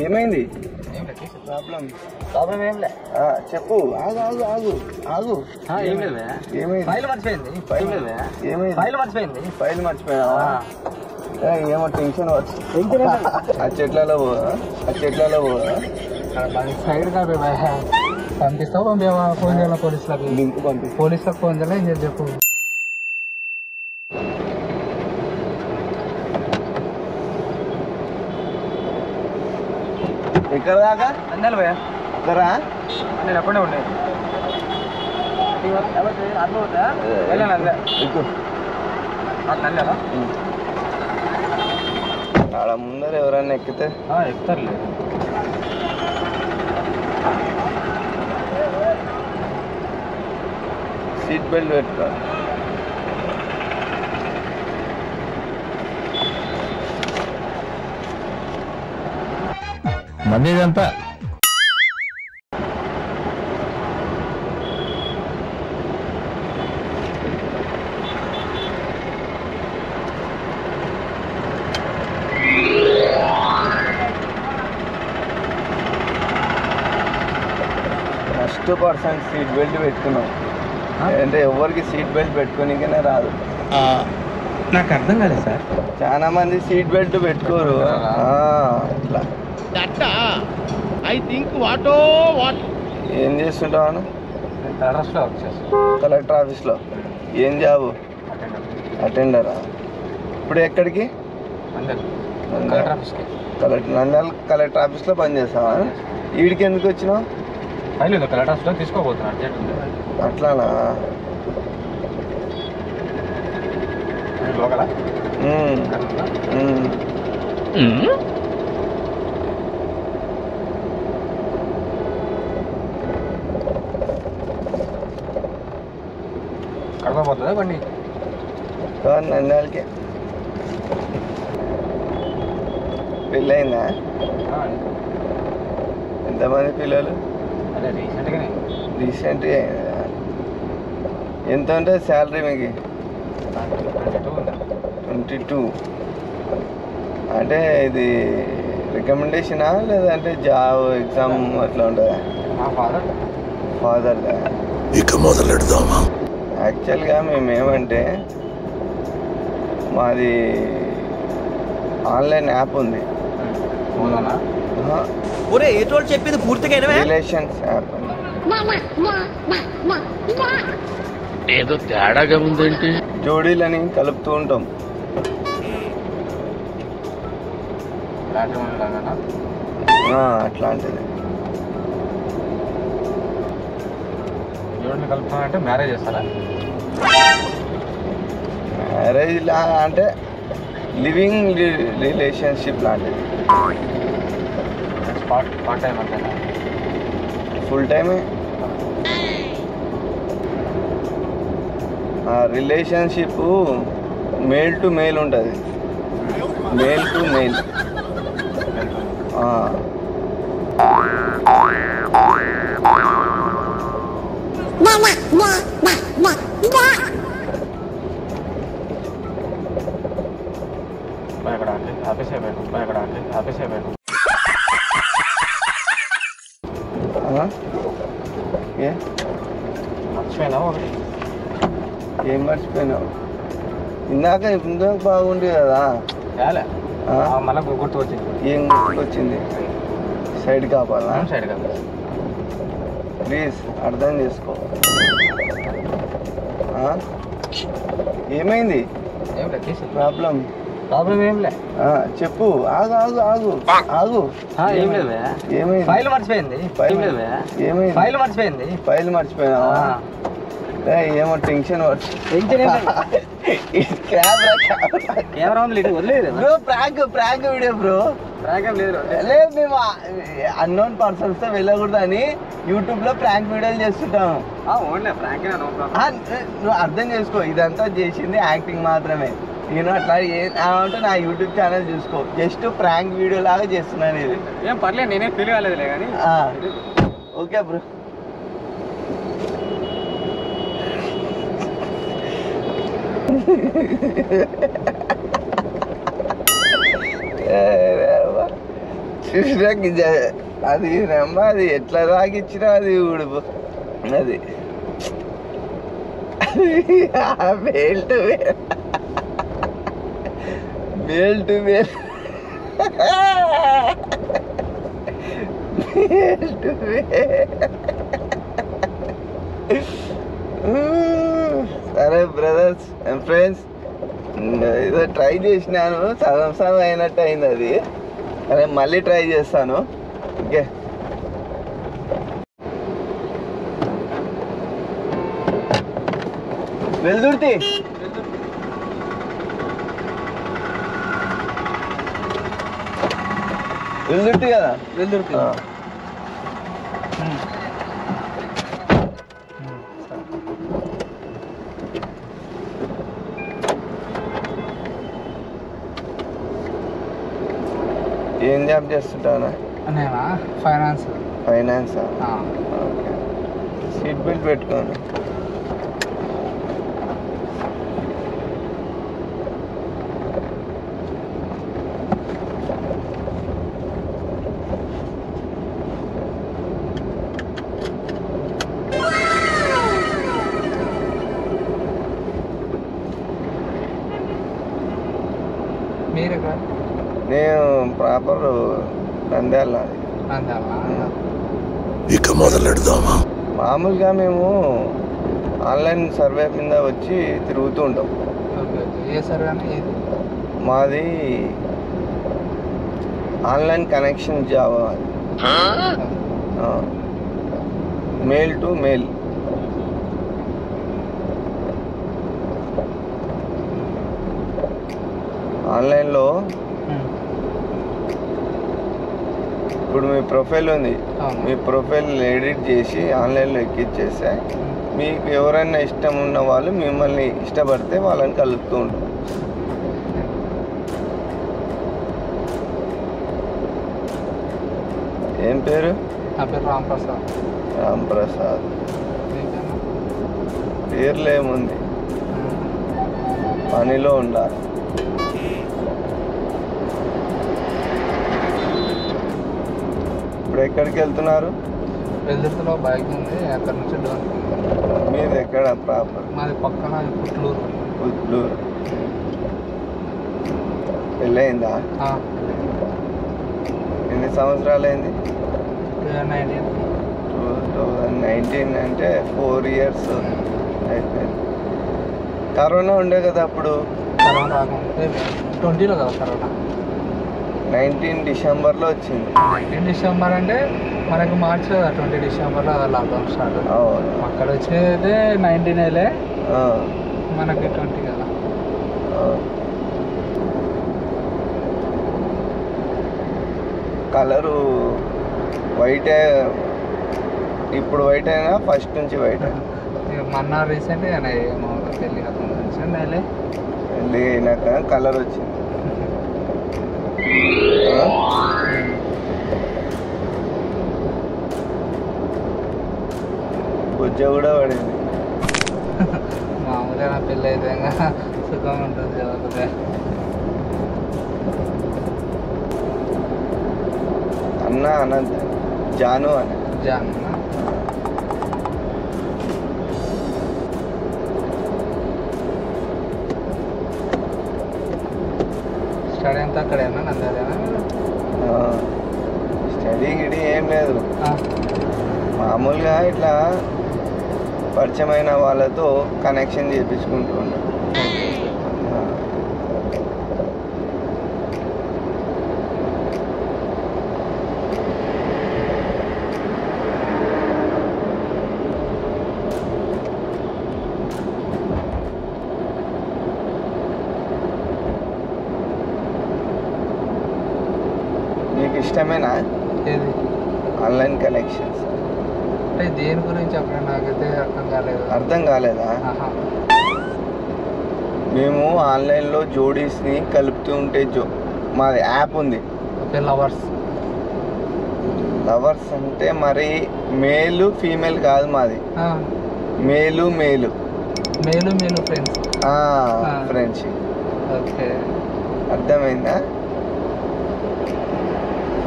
ఏమైంది? ప్రాబ్లం ఏం లే. చెప్పు. ఆగు ఆగు ఆగు ఆగు. ఫైల్ మర్చిపోయినావా? ఏమో టెన్షన్ ఆ చెట్లలో పోదా? సైడ్ కా పంపిస్తావు పంపేవా? ఫోన్ చేయాలి పోలీసులకు. లింక్ పంపి. పోలీసులకు ఫోన్ చేయాలి. ఏం చేసి చెప్పు. ఎక్కడ దాకా? అందాలి భయ. అక్కరా? నేను ఎప్పుడే ఉండే ఆడ ముందర ఎవరన్నా ఎక్కితే ఎక్కుతారులే. సీట్ బెల్ట్ పెట్టుకో. మంది ఇదంతా ఫస్ట్ పర్సెంట్ సీట్ బెల్ట్ పెట్టుకున్నాం అంటే ఎవరికి సీట్ బెల్ట్ పెట్టుకోనికనే రాదు. నాకు అర్థం కాలేదు సార్. చాలా మంది సీట్ బెల్ట్ పెట్టుకోరు. అట్లా ఏం చేస్తుంటావు? కలెక్టర్ ఆఫీస్లో. ఏం జాబు? అటెండరా? ఇప్పుడు ఎక్కడికి? నంద్యాల కలెక్టర్ ఆఫీస్లో పనిచేస్తావా? వీడికి ఎందుకు వచ్చినావు? కలెక్టర్ ఆఫీస్లో తీసుకోబోతున్నా. అట్లానా? కడప పోతుందా బండి? కాదు, నంద్యాలకి. పెళ్ళయిందా? ఎంతమంది పిల్లలు? అదే రీసెంట్గానే. రీసెంట్గా ఎంత ఉంటుంది శాలరీ మీకు? 22. అంటే ఇది రికమెండేషనా లేదంటే జాబ్ ఎగ్జామ్ అట్లా ఉంటుందా? ఫాదర్దా? ఇక మొదలెడదామా? యాక్చువల్గా మేమేమంటే మాది ఆన్లైన్ యాప్ ఉంది. చెప్పింది పూర్తిగా రిలేషన్స్ యాప్. ఏదో తేడాగా ఉందేంటి? జోడీలని కలుపుతూ ఉంటాం. అట్లాంటిది. జోడిని కలుపుతానంటే మ్యారేజ్ చేస్తారా? మ్యారేజ్ లా అంటే లివింగ్ రిలేషన్షిప్ లాంటిది. పార్ట్ టైం అంతేనా? ఫుల్ టైమే. రిలేషన్షిప్ మేల్ టు మేల్ ఉంటుంది. Male to male. మర్చిపోయినా ఒకటి. ఏం మర్చిపోయినావు? ఇందాక బాగుంది కదా. మళ్ళీ గుర్తు వచ్చింది. ఏం గుర్తుకొచ్చింది? సైడ్ కాపాలా? సైడ్ కాపాలి. ప్లీజ్ అర్థం చేసుకో. ఏమైంది? ప్రాబ్లం ఏం లే. చెప్పు. ఆగు ఆగు ఆగు ఆగు. ఏమైంది? ఫైల్ మర్చిపోయింది. ఫైల్ మర్చిపోయినావా? ఏమో టెన్షన్ కెమెరా వదిలేదు. Bro prank video bro. లేదు, మేము అన్నోన్ పర్సన్స్ తో వెళ్ళకూడదు అని యూట్యూబ్ లో ప్రాంక్ వీడియోలు చేస్తుంటాము. నువ్వు అర్థం చేసుకో, ఇదంతా చేసింది యాక్టింగ్ మాత్రమే. నేను అట్లా అంటే నా యూట్యూబ్ ఛానల్ చూసుకో. జస్ట్ ప్రాంక్ వీడియో లాగా చేస్తున్నాను. ఇది ఏం పర్లేదు, నేనే ఫీల్ కాలేదులే కానీ. Okay bro. చూసినాక అది నమ్మ అది ఎట్లా రాగిచ్చినా అది ఊడిపో అది male to male to male male to సరే బ్రదర్స్ అండ్ ఫ్రెండ్స్, ఏదో ట్రై చేసినాను, సగం అయినట్టు అయింది అది. అరే మళ్ళీ ట్రై చేస్తాను. ఓకే, వెళ్దుర్తి వెళ్దుర్తి కదా, వెళ్దుర్తి. ఏం జాబ్ చేస్తుంటానా? నేనా ఫైనాన్స్. ఫైనాన్సా? ఓకే, సీట్ బెల్ట్ పెట్టుకోను. మీరు ఎక్కడ? నేను ప్రాపర్ నంద్యాల. ఇక మొదలెడదామా? మామూలుగా మేము ఆన్లైన్ సర్వే మీద వచ్చి తిరుగుతూ ఉంటాం. ఏ సర్వే అని? ఏది? మాది online connection job, male to male. ఆన్లైన్లో ఇప్పుడు మీ ప్రొఫైల్ ఉంది, మీ ప్రొఫైల్ ఎడిట్ చేసి ఆన్లైన్లో ఎక్కిచ్చేస్తే మీకు ఎవరైనా ఇష్టం ఉన్న వాళ్ళు మిమ్మల్ని ఇష్టపడితే వాళ్ళని కలుపుతూ ఉంటాం. ఏం పేరు? నా పేరు రాంప్రసాద్. రాంప్రసాద్. పేర్లు ఏముంది, పనిలో ఉండాలి. ఇప్పుడు ఎక్కడికి వెళ్తున్నారు? వెల్దుర్తిలో బైక్ ఉంది, అక్కడ నుంచి డోన్. మీది ఎక్కడ ప్రాపర్? మాది పక్కన పుట్లూరు. పుట్లూరు. పెళ్ళయిందా? ఎన్ని సంవత్సరాలు అయింది? 2019 అంటే 4 years అయిపోయింది. కరోనా ఉండే కదా అప్పుడు? కరోనా రాకుంటే 20లో కదా కరోనా. 19 డిసెంబర్లో వచ్చింది. 19 డిసెంబర్ అంటే మనకు మార్చి కదా, 20 డిసెంబర్లో లాక్డౌన్ స్టార్ట్. అక్కడ వచ్చేది 19 మనకి 20 కదా. కలరు వైటే, ఇప్పుడు వైట్ అయినా ఫస్ట్ నుంచి వైట్? మొన్న రీసెంట్గా పెళ్ళి కదా, పెళ్ళి అయినాక కలర్ వచ్చింది. బుజ్జ కూడా పడింది. మామూలుగా నా పెళ్ళి అయితే ఇంకా సుఖంగా ఉంటుంది కదా. అన్న అనంత్ జాను అని. జాన్ స్టడీ అంతా అక్కడేనా, నంద్యాలేనా? స్టడీ గిడి ఏం లేదు, మామూలుగా ఇట్లా పరిచయమైన వాళ్ళతో కనెక్షన్ చేయించుకుంటూ ఉంటాం. మీకు ఇష్టమేనా ఏది? Online connections? అంటే దేని గురించి అప్పుడు నాకైతే అర్థం కాలేదు. అర్థం కాలేదా? మేము ఆన్లైన్లో జోడీస్ని కలుపుతూ ఉంటే మాది యాప్ ఉంది. Okay, lovers. లవర్స్ అంటే మరి మేలు ఫీమేల్ కాదు మాది, మేలు మేలు మేలు మేలు ఫ్రెండ్స్. ఫ్రెండ్షిప్. ఓకే, అర్థమైందా?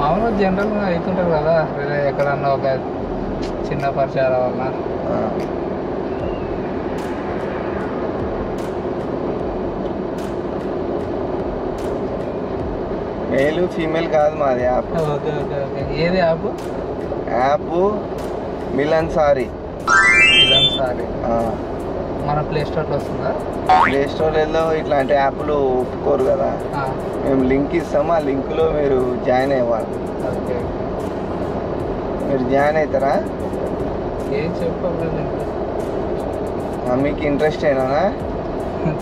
మామూలుగా జనరల్గా అవుతుంటారు కదా ఎక్కడన్నా ఒక చిన్న పరిచయాల వల్ల. మేలు ఫీమేల్ కాదు మాది యాప్. Okay okay okay. ఏది యాప్? యాప్ మిలన్ సారీ. సారీ మన ప్లే స్టోర్లో వస్తుందా? ప్లే స్టోర్లో ఇట్లాంటి యాప్లు ఒప్పుకోరు కదా. మేము లింక్ ఇస్తాము, ఆ లింక్లో మీరు జాయిన్ అవ్వాలి. ఓకే. మీరు జాయిన్ అవుతారా? ఏం చెప్పలేదు. మీకు ఇంట్రెస్ట్ అయినా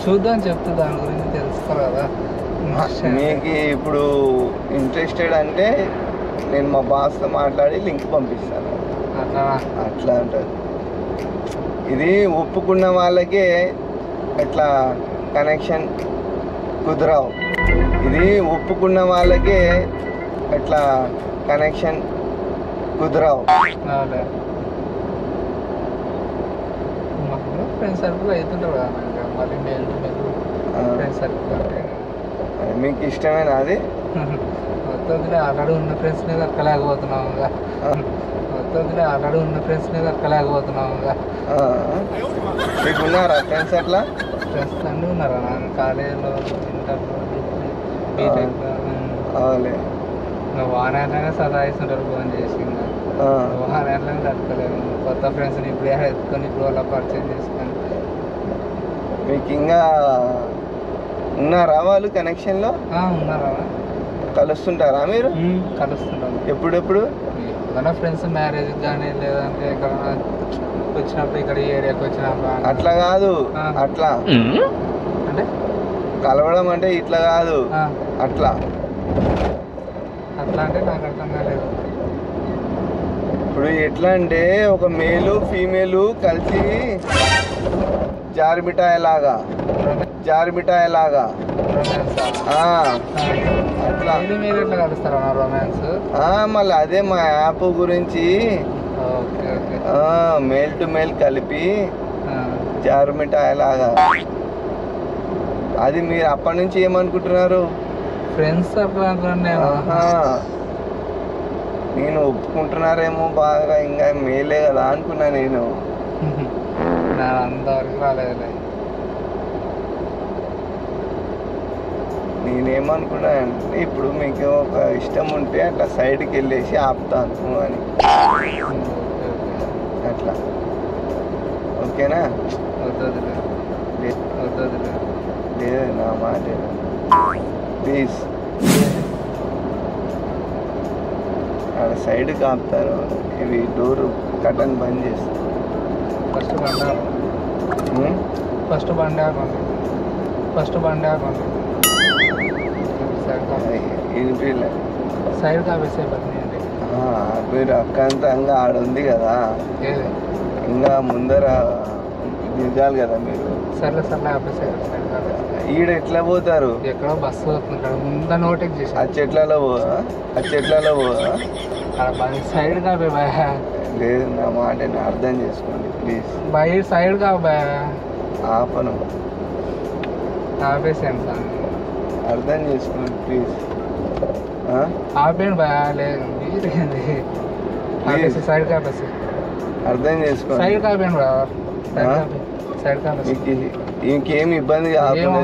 చూద్దాం, చెప్తే దాని గురించి తెలుసుకోరు కదా. మీకు ఇప్పుడు ఇంట్రెస్టెడ్ అంటే నేను మా బాస్తో మాట్లాడి లింక్ పంపిస్తాను. అట్లా ఉంటుంది. ఇది ఒప్పుకున్న వాళ్ళకే ఇట్లా కనెక్షన్ కుదరవు. ఇది ఒప్పుకున్న వాళ్ళకే ఇట్లా కనెక్షన్ కుదరవు. ఫ్రెండ్ సర్కిల్ అవుతుంటారు కదా, మళ్ళీ మేల్ ఫ్రెండ్ సర్కిల్. మీకు ఇష్టమేనా అది? మొత్తం ఆల్రెడీ ఉన్న ఫ్రెండ్స్ని దక్కలేకపోతున్నాము. మొత్తం ఆల్రెడీ ఉన్న ఫ్రెండ్స్ని దక్కలేకపోతున్నాము. మీకు ఉన్నారా ఫ్రెండ్స్? అట్లా ఫ్రెండ్స్ అన్నీ ఉన్నారా? కాలేజీలో, ఇంటర్లో, బీటెక్. వానాట్లనే సదాయిస్తుంటారు ఫోన్ చేసి. వానాట్లనే దక్కలేము. కొత్త ఫ్రెండ్స్ని ఇప్పుడు ఎత్తుకొని ఇప్పుడు వాళ్ళ పర్చేజ్ చేసుకొని. మీకు ఇంకా ఉన్నారా వాళ్ళు కనెక్షన్లో? ఉన్నారా? కలుస్తుంటారా మీరు? కలుస్తుంటాం ఎప్పుడెప్పుడు. ఏదైనా ఫ్రెండ్స్ మ్యారేజ్ కానీ లేదంటే ఎక్కడైనా వచ్చినప్పుడు ఇక్కడ ఏరియాకి వచ్చినప్పుడు. అట్లా కాదు, అట్లా అంటే కలవడం అంటే ఇట్లా కాదు, అట్లా అట్లా అంటే నాకు అర్థం కాలేదు. ఇప్పుడు ఎట్లా అంటే ఒక మేలు ఫీమేలు కలిసి జారిమిఠాయిలాగా అట్లా. మీరు ఎట్లా కలుస్తారా రొమాన్స్? మళ్ళీ అదే మా యాప్ గురించి. మేల్ టు మేల్ కలిపి జారుమిఠాయిలాగా. అది మీరు అప్పటి నుంచి ఏమనుకుంటున్నారు? ఫ్రెండ్స్ అట్లా. నేను ఒప్పుకుంటున్నారేమో బాగా, ఇంకా మేలే కదా అనుకున్నా నేను. అంతవరకు రాలేదు. నేనేమనుకున్నా అంటే ఇప్పుడు మీకు ఒక ఇష్టం ఉంటే అట్లా సైడ్కి వెళ్ళేసి ఆపుతాను అని. అట్లా ఓకేనా? లేదు నా మాట ప్లీజ్. అక్కడ సైడ్కి ఆపుతారు, ఇవి డోరు కటన్ బంద్ చేస్తారు. ఫస్ట్ బండి ఆపండి. సైడ్ కాపేసే మీరు అక్కంతంగా ఆడుంది కదా, ఇంకా ముందర దిగాలి కదా మీరు. సర్లే ఆపేసే. ఈడ ఎట్లా పోతారు? ఎక్కడో బస్సు వస్తుంది ముందర నోటెక్ చేసి. ఆ చెట్లలో పోదా? సైడ్ కాపే బాయ్. లేదు నా మాట అర్థం చేసుకోండి ప్లీజ్. బాయ్ సైడ్ కా బాయ్. ఆపను, ఆపేసాను సార్. అర్థం చేసుకోండి ప్లీజ్. ఆపేయండి బాయ్. లేదు ఆపేసి సైడ్ కాపేసి. అర్థం చేసుకోండి. సైడ్ కాపేయండి బాయ్. సైడ్ కాపేసి. ఇంకేమి ఇబ్బంది కాకుండా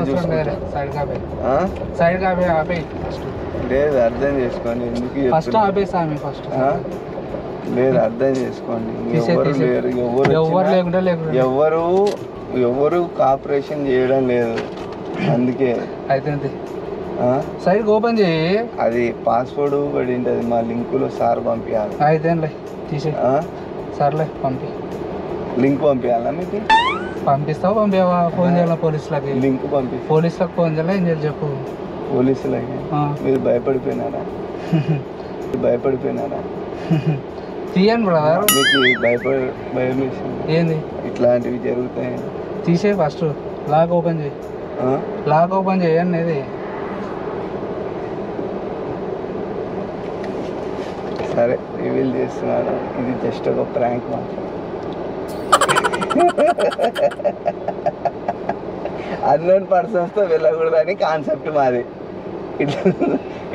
సైడ్ కాపే ఆపే. లేదు అర్థం చేసుకోండి. ఎందుకు ఫస్ట్ ఆపేసామి ఫస్ట్. లేదు అర్థం చేసుకోండి. ఎవరు కాపరేషన్ చేయడం లేదు, అందుకే. అయితే సైడ్ ఓపెన్ చేయి. అది పాస్వర్డ్ పడి ఉంటుంది, మా లింకులో సార్ పంపించాలి. అయితే తీసే. సర్లే పంపి. లింక్ పంపించాలా మీకు? పంపిస్తావు పంపించావా? ఫోన్ చేయాలా పోలీసులకి? లింక్ పంపి. పోలీసులకు ఫోన్ చేయాలా? ఏం చేయాలి చెప్పు? పోలీసులకి. మీరు భయపడిపోయినారా? తీయండి బ్రదర్. మీకు భయం ఏంది? ఇట్లాంటివి జరుగుతాయి. తీసే ఫస్ట్. లాక్ ఓపెన్ చేయి. లాక్ ఓపెన్ చేయండి. ఇది సరే రివీల్ చేస్తున్నాను, ఇది జస్ట్ ఒక ప్రాంక్ మాత్రం. అన్నోన్ పర్సన్స్తో వెళ్ళకూడదని కాన్సెప్ట్ మాది.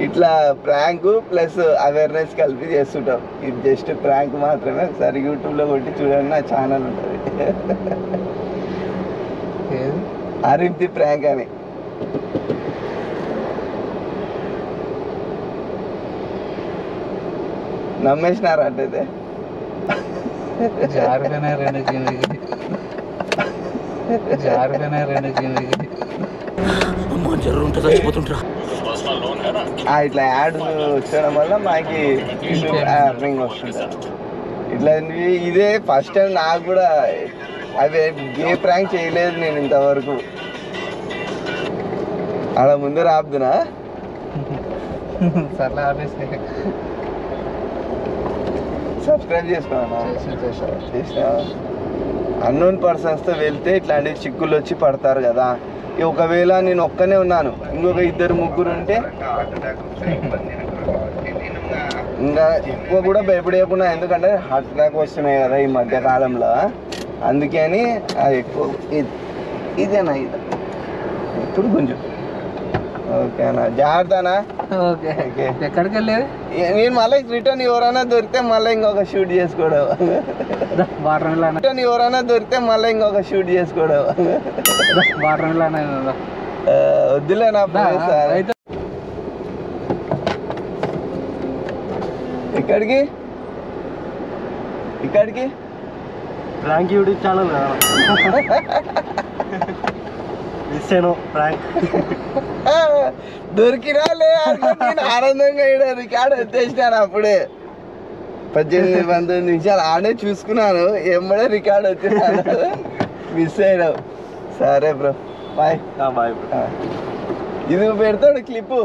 ఇట్లా ప్రాంక్ ప్లస్ అవేర్నెస్ కలిపి చేస్తుంటాం. ఇది జస్ట్ ప్రాంక్ మాత్రమే. ఒకసారి యూట్యూబ్లో కొట్టి చూడండి, నా ఛానల్ ఉంటుంది ఆరిఫ్ ది ప్రాంక్ అని. నమ్మేసినారు అంటే ఇట్లా యాడ్ వచ్చడం వల్ల మాకి అర్నింగ్ వస్తుంది. ఇట్లా ఇదే ఫస్ట్ టైం నాకు కూడా. అవి ఏ ప్రాంక్ చేయలేదు నేను ఇంతవరకు. అలా ముందు రాపుదునా సబ్స్క్రైబ్ చేసుకున్నా. అన్నోన్ పర్సన్స్తో వెళ్తే ఇట్లాంటి చిక్కులు వచ్చి పడతారు కదా. ఒకవేళ నేను ఒక్కనే ఉన్నాను, ఇంకొక 2-3 ఉంటే ఇంకా ఎక్కువ కూడా భయపడేయకుండా. ఎందుకంటే హార్ట్ అటాక్ వస్తున్నాయి కదా ఈ మధ్య కాలంలో. అందుకని అది ఎక్కువ ఇదేనా ఇది ఇప్పుడు కొంచెం ఓకేనా, జాగ్రత్తనా. Okay okay. ఎక్కడికి వెళ్ళేది? నేను మళ్ళీ రిటర్న్ ఎవరైనా దొరికితే మళ్ళీ ఇంకొక షూట్ చేసుకోవడం. రిటర్న్ ఎవరైనా దొరికితే మళ్ళీ ఇంకొక షూట్ చేసుకోవడం. వద్దులే నా అయితే. ఇక్కడికి ఇక్కడికి ప్రాంక్ యూట్యూబ్ ఛానల్ దొరికినా లే నేను ఆనందంగా రికార్డు వచ్చేసినాను. అప్పుడే 18-19 నిమిషాలు ఆడే చూసుకున్నాను, ఎంబడే రికార్డు వచ్చేసాను. మిస్ అయినావు. సరే బ్రో, బాయ్. బాయ్. ఇది పెడతాడు క్లిప్పు.